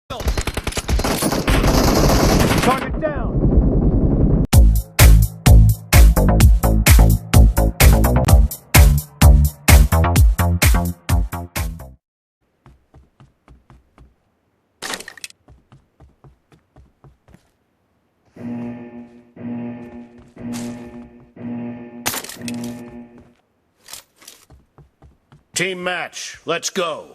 Target down. Team match, let's go.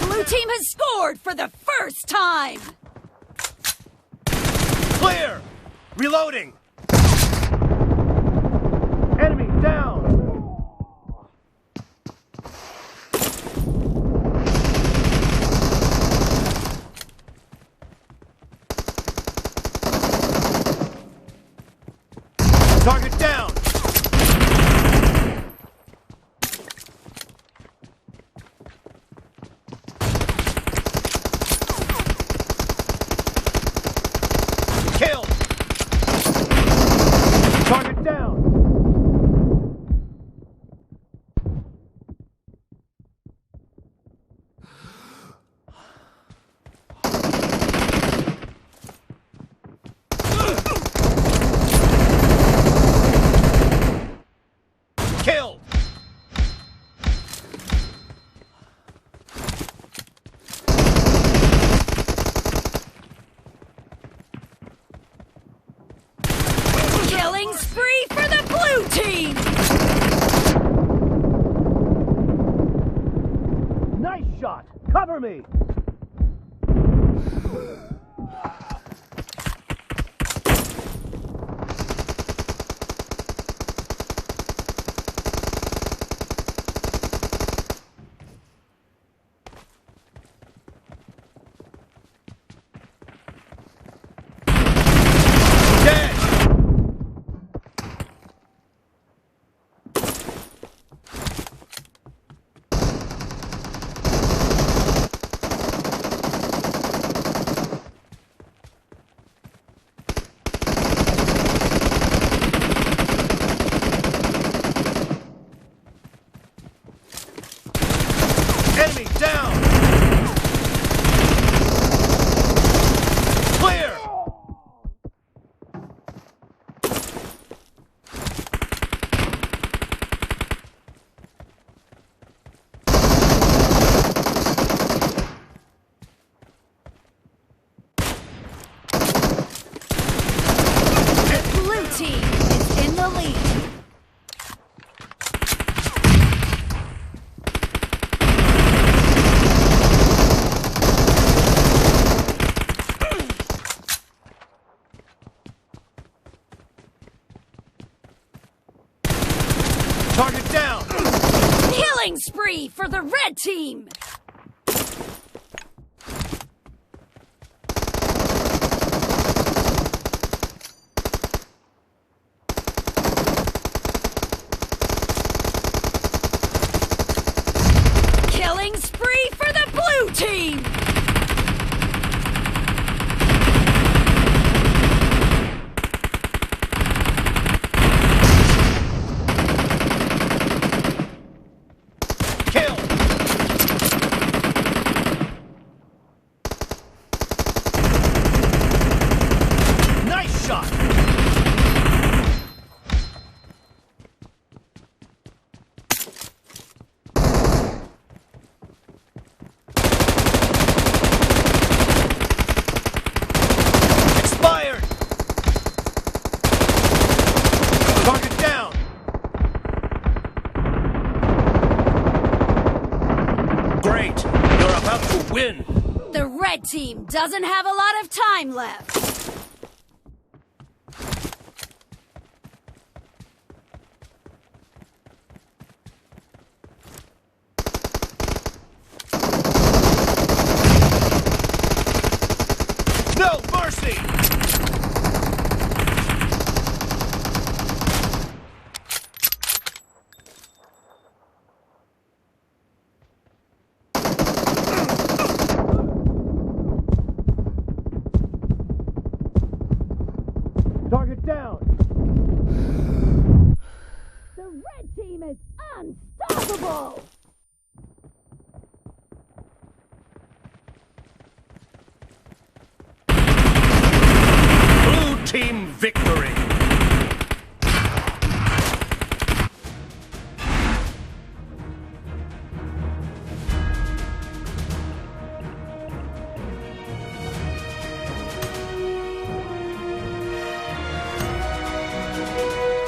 Blue team has scored for the first time! Clear! Reloading! Enemy down. Target down! Kill! Target down. Kill! Killing spree for the blue team! Nice shot. Cover me. Dead! Enemy down! Clear! Blue team is in the lead. Target down! Killing spree for the red team! Killing spree for the blue team! Kill! Nice shot! Expired! Target down! Great! You're about to win! The red team doesn't have a lot of time left. No mercy! Unstoppable! Blue team victory!